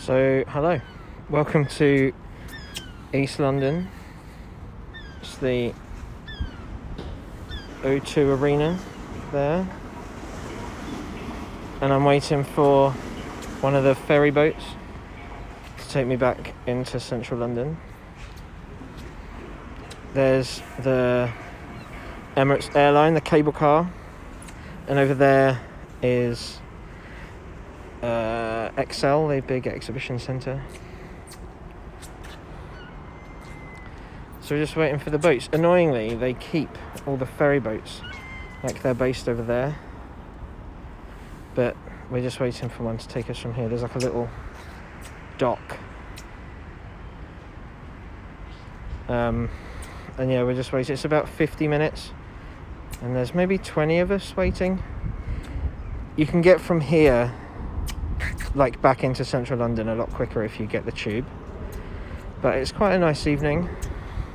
So, hello, welcome to East London. It's the O2 Arena there, and I'm waiting for one of the ferry boats to take me back into central London. There's the Emirates airline, the cable car, and over there is XL, the big exhibition centre. So we're just waiting for the boats. Annoyingly, they keep all the ferry boats like they're based over there, but we're just waiting for one to take us from here. There's like a little dock, and yeah, we're just waiting. It's about 50 minutes, and there's maybe 20 of us waiting. You can get from here like back into central London a lot quicker if you get the tube, but it's quite a nice evening,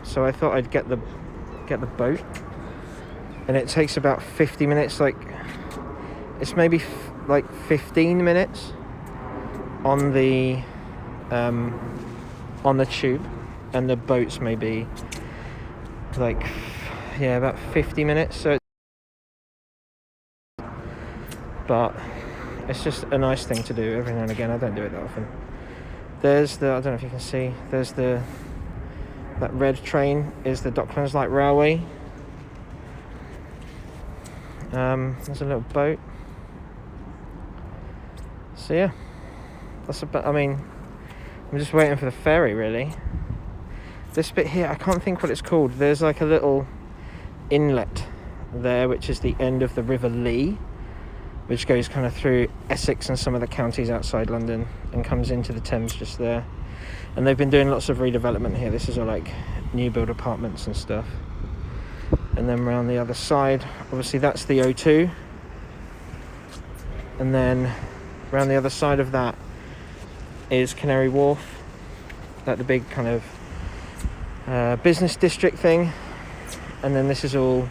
so I thought I'd get the boat, and it takes about 50 minutes. Like, it's maybe like 15 minutes on the tube, and the boats maybe like about 50 minutes. So but it's just a nice thing to do every now and again. I don't do it that often. There's I don't know if you can see, there's that red train is the Docklands Light Railway. There's a little boat. So yeah, that's about, I'm just waiting for the ferry really. This bit here, I can't think what it's called. There's like a little inlet there, which is the end of the River Lee, which goes kind of through Essex and some of the counties outside London and comes into the Thames just there. And they've been doing lots of redevelopment here. This is all like new build apartments and stuff. And then around the other side, obviously that's the O2. And then around the other side of that is Canary Wharf, like the big kind of business district thing. And then this is all,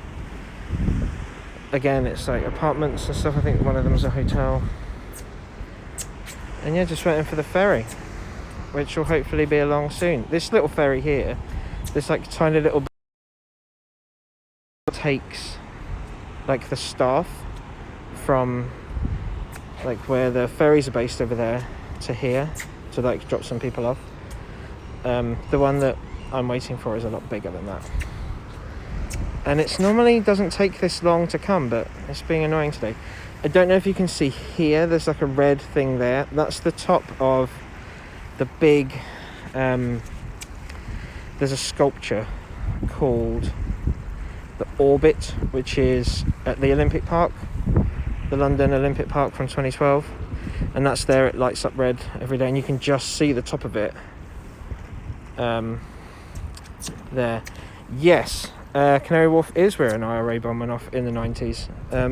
again, it's like apartments and stuff. I think one of them is a hotel. And yeah, just waiting for the ferry, which will hopefully be along soon. This little ferry here, this like tiny little boat takes like the staff from like where the ferries are based over there to here to like drop some people off. The one that I'm waiting for is a lot bigger than that. And it's normally doesn't take this long to come, but it's being annoying today. I don't know if you can see here, there's like a red thing there. That's the top of the big, there's a sculpture called the Orbit, which is at the Olympic Park, the London Olympic Park from 2012. And that's there, it lights up red every day, and you can just see the top of it. There. Yes. Canary Wharf is where an IRA bomb went off in the 90s.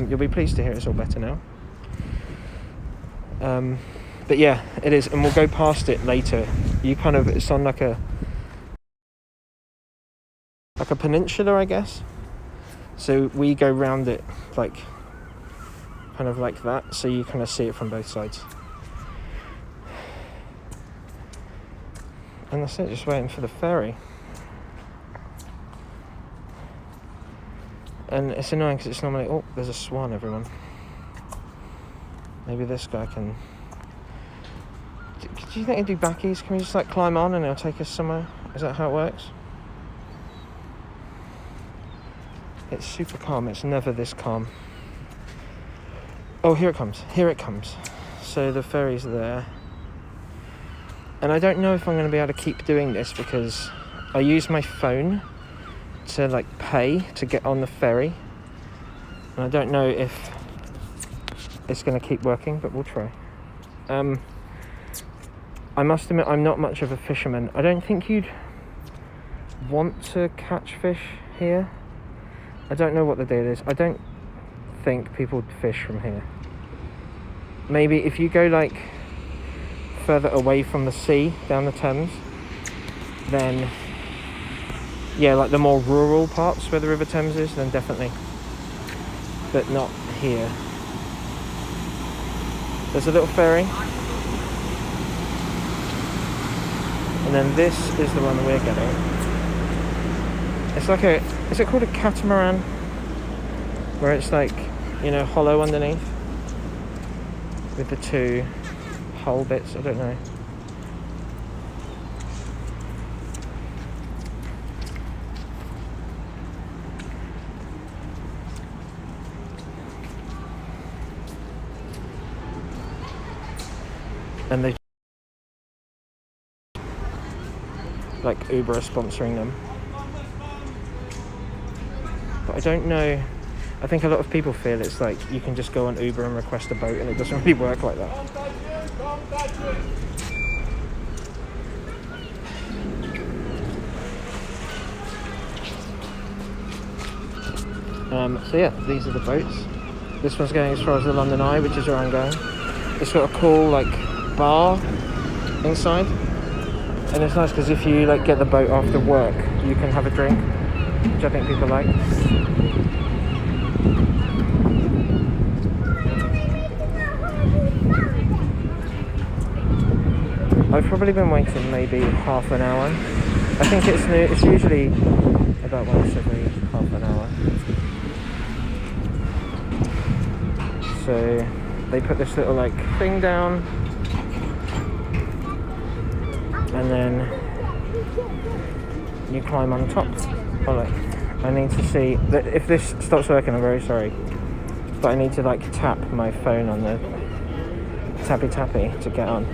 You'll be pleased to hear it's all better now. But yeah, it is, and we'll go past it later. It's on like a peninsula, I guess. So we go round it like kind of like that, so you kind of see it from both sides. And that's it, just waiting for the ferry. And it's annoying because it's normally... Oh, there's a swan, everyone. Maybe this guy can... Do you think he'd do backies? Can we just like climb on and he'll take us somewhere? Is that how it works? It's super calm. It's never this calm. Oh, here it comes. Here it comes. So the ferry's there. And I don't know if I'm going to be able to keep doing this because I use my phone to like pay to get on the ferry, and I don't know if it's going to keep working, but we'll try. I must admit, I'm not much of a fisherman. I don't think you'd want to catch fish here. I don't know what the deal is. I don't think people fish from here. Maybe if you go like further away from the sea, down the Thames, then yeah, like the more rural parts where the River Thames is, then definitely. But not here. There's a little ferry. And then this is the one we're getting. It's like a, is it called a catamaran? Where it's like, you know, hollow underneath with the two hull bits, I don't know. And they, like, Uber are sponsoring them. But I don't know, I think a lot of people feel it's like you can just go on Uber and request a boat, and it doesn't really work like that. So yeah, these are the boats. This one's going as far as the London Eye, which is where I'm going. It's got a cool like bar inside, and it's nice because if you like get the boat after work, you can have a drink, which I think people like. I've probably been waiting maybe half an hour. I think it's new. It's usually about once every half an hour. So they put this little like thing down, and then you climb on top. Oh look, I need to see that if this stops working, I'm very sorry, but I need to like tap my phone on the tappy to get on.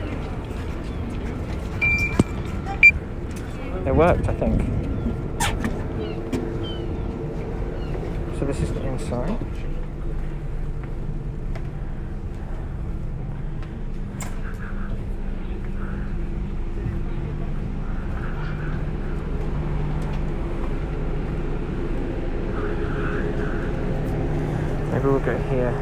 It worked, I think. So this is the inside. Maybe we'll go here.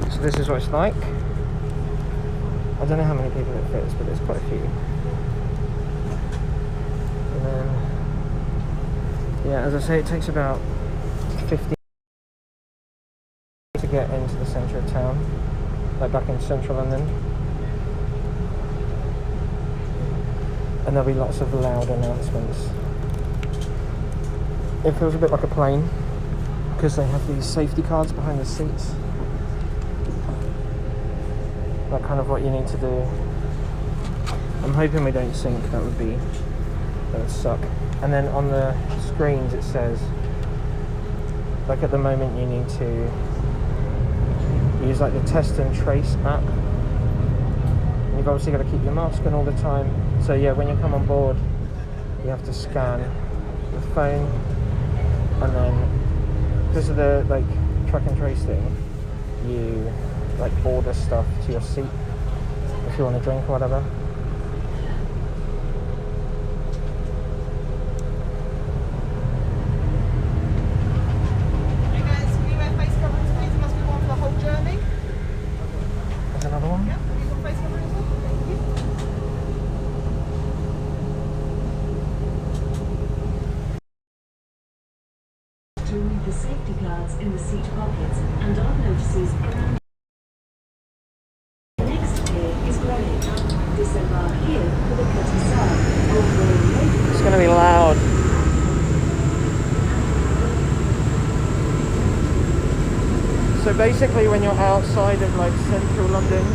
So this is what it's like. I don't know how many people it fits, but there's quite a few. And then, yeah, as I say, it takes about 15 to get into the centre of town, like back in central London. And there'll be lots of loud announcements. It feels a bit like a plane because they have these safety cards behind the seats. Like kind of what you need to do. I'm hoping we don't sink, that would suck. And then on the screens it says, like at the moment you need to use like the test and trace app. And you've obviously got to keep your mask on all the time. So yeah, when you come on board, you have to scan the phone, and then because of the like track and trace thing, you like order stuff to your seat if you want a drink or whatever. Hey guys, can you wear face coverings please? You must be one for the whole journey. There's another one. Yeah, have you got face coverings on? Thank you. To read the safety cards in the seat pockets and on notices around. Next here is Greenwich. Disembark here for the Cutty South. It's going to be loud. So basically when you're outside of like central London,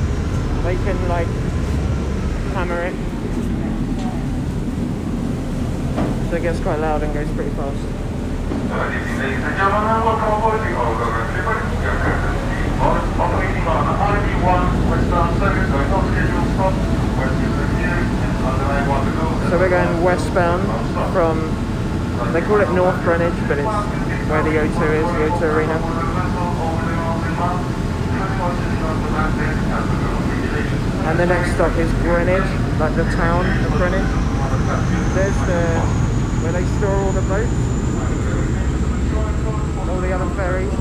they can like hammer it. So it gets quite loud and goes pretty fast. Ladies and gentlemen, welcome aboard the operating on RB1 westbound service, going on scheduled stop, west is reviewed, underline 1 to go. So we're going westbound from, they call it North Greenwich, but it's where the O2 is, the O2 Arena. And the next stop is Greenwich, like the town of Greenwich. There's where they store all the boats, all the other ferries.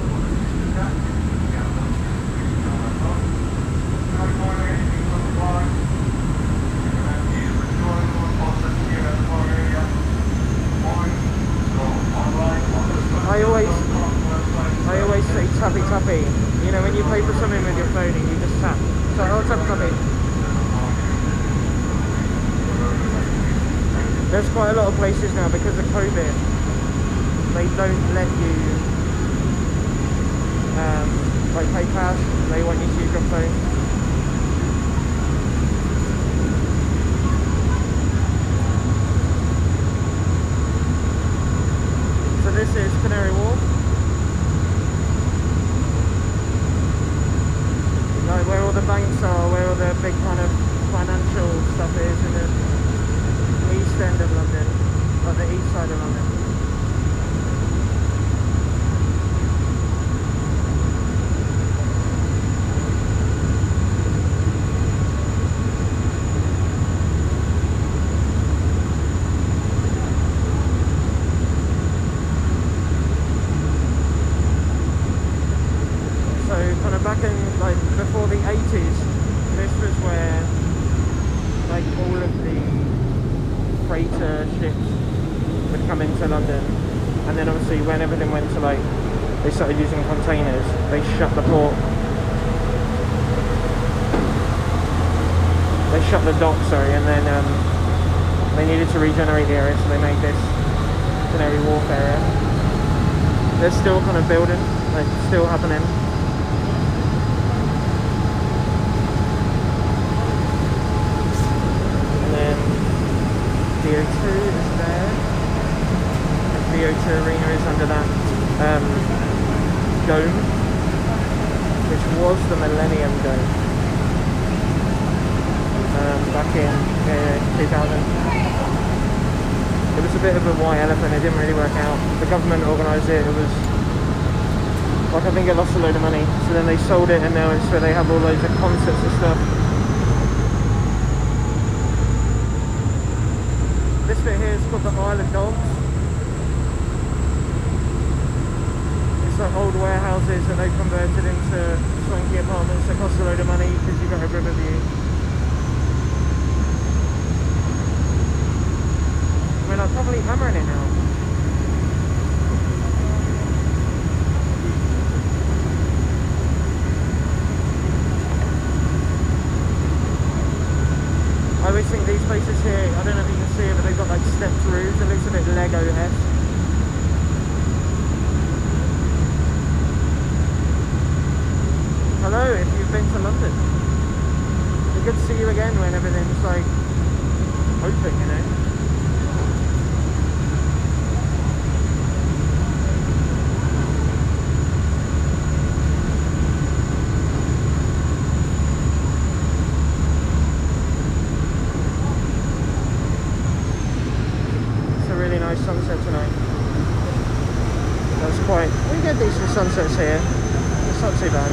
I always say tappy, you know, There's quite a lot of places now because of COVID. They don't let you like pay cash. They want you to use your phone. So this is Canary Wall. Like where all the banks are, where all the big kind of financial stuff is in the east end of London, like the east side of London. So kind of back in like before the 80s, this was where like all of the freighter ships would come into London, and then obviously when everything went to like they started using containers, they shut the port. They shut the dock, sorry, and then they needed to regenerate the area, so they made this Canary Wharf area. They're still kind of building, like still happening. VO2 is there, and VO2 Arena is under that dome, which was the Millennium Dome back in 2000. It was a bit of a white elephant, it didn't really work out. The government organised it, it was like I think it lost a load of money, so then they sold it and now it's where they have all loads of concerts and stuff. This bit here is called the Isle of Dogs. It's like old warehouses that they've converted into swanky apartments that cost a load of money because you've got a river view. We're like probably hammering it now. I always think these places here, I don't know if you can see it, but they've got like stepped roofs. It looks a bit Lego-esque. Hello, if you've been to London. It's good to see you again when everything's like open, you know. Nice sunset tonight. That's quite, we get decent sunsets here. It's not too bad.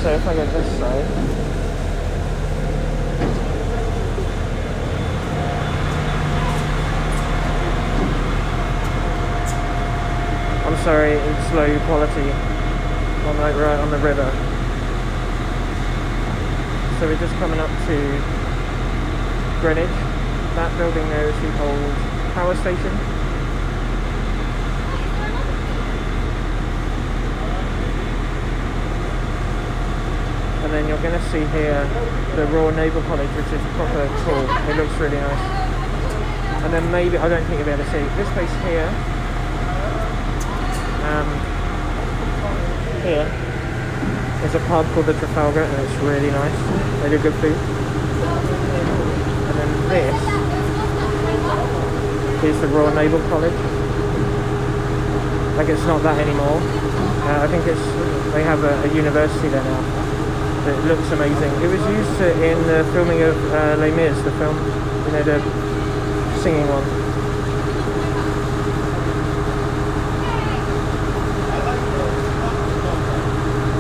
So if I go this side, I'm sorry, it's low quality on like right on the river. So we're just coming up to Greenwich. That building there is the old power station. And then you're going to see here the Royal Naval College, which is proper cool. It looks really nice. And then maybe, I don't think you'll be able to see this place here. Here is a pub called the Trafalgar, and it's really nice. They do good food. And then this is the Royal Naval College. Like it's not that anymore. I think they have a university there now. It looks amazing. It was used in the filming of Les Mis, the film, you know, the singing one.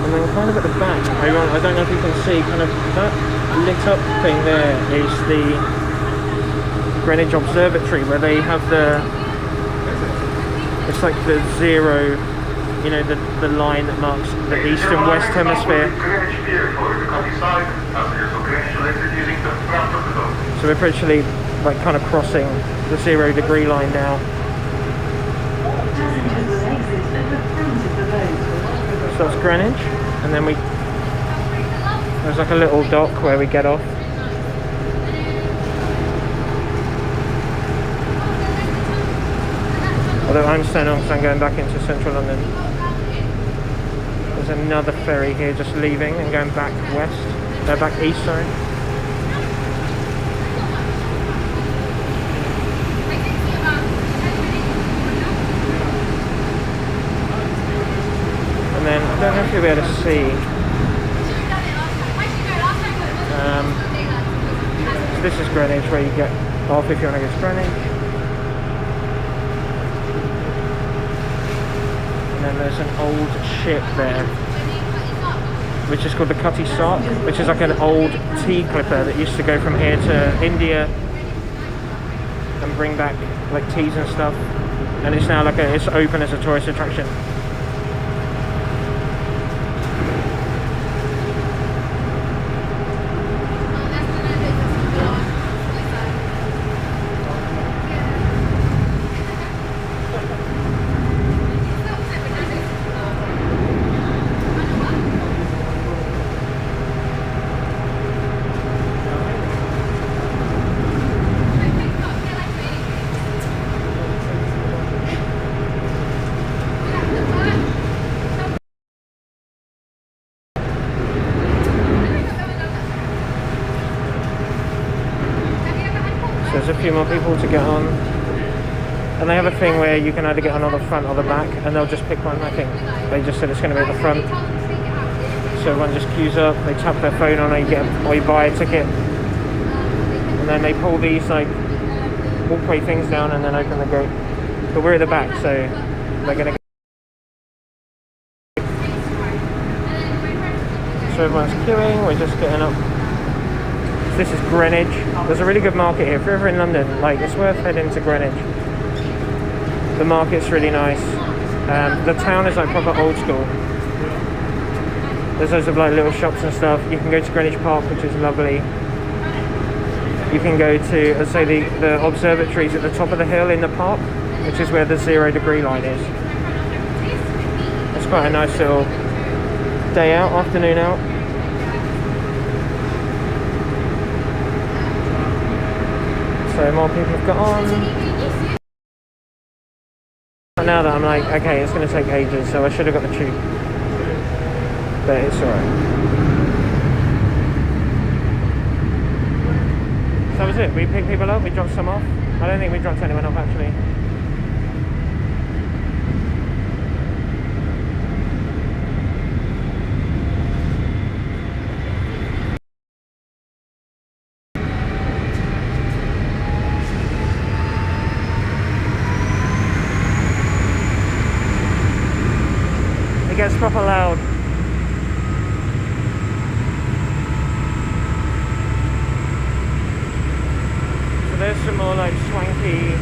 And then kind of at the back, I don't know if you can see, kind of that lit up thing there is the Greenwich Observatory, where they have it's like the zero, you know, the line that marks the east and west hemisphere. So we're actually like kind of crossing the 0 degree line now. So that's Greenwich, and then there's like a little dock where we get off. Although I'm staying on because I'm going back into central London. There's another ferry here just leaving and going back west. Back east, sorry. And then, I don't know if you'll be able to see. This is Greenwich, where you get off if you want to go to Greenwich. And then there's an old ship there, which is called the Cutty Sark, which is like an old tea clipper that used to go from here to India and bring back like teas and stuff. And it's now like it's open as a tourist attraction. There's a few more people to get on, and they have a thing where you can either get on the front or the back, and they'll just pick one. I think they just said it's going to be at the front, so everyone just queues up, they tap their phone on it, or you buy a ticket, and then they pull these like walkway things down and then open the gate. But we're at the back, so they're going to so everyone's queuing, we're just getting up. This is Greenwich. There's a really good market here. If you're ever in London, like, it's worth heading to Greenwich. The market's really nice. The town is like proper old school. There's loads of like little shops and stuff. You can go to Greenwich Park, which is lovely. You can go to, let's say, the observatories at the top of the hill in the park, which is where the 0 degree line is. It's quite a nice little day out, afternoon out. So more people have got on. Now that I'm like, okay, it's going to take ages, so I should have got the tube. But it's alright. So that was it. We picked people up, we dropped some off. I don't think we dropped anyone off actually. It gets proper loud. So there's some more like swanky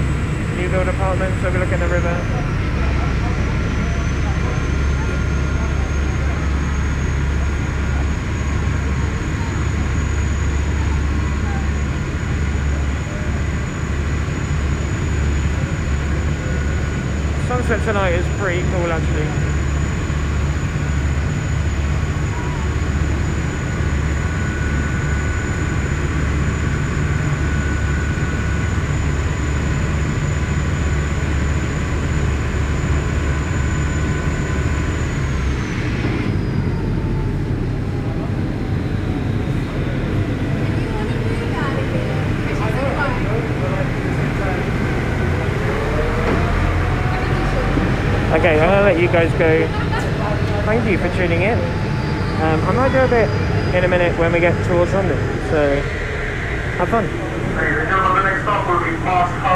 new build apartments overlooking the river. Sunset tonight is pretty cool actually. Okay, I'm gonna let you guys go. Thank you for tuning in. I might do a bit in a minute when we get towards London, so have fun. Ladies and gentlemen, the next stop will be past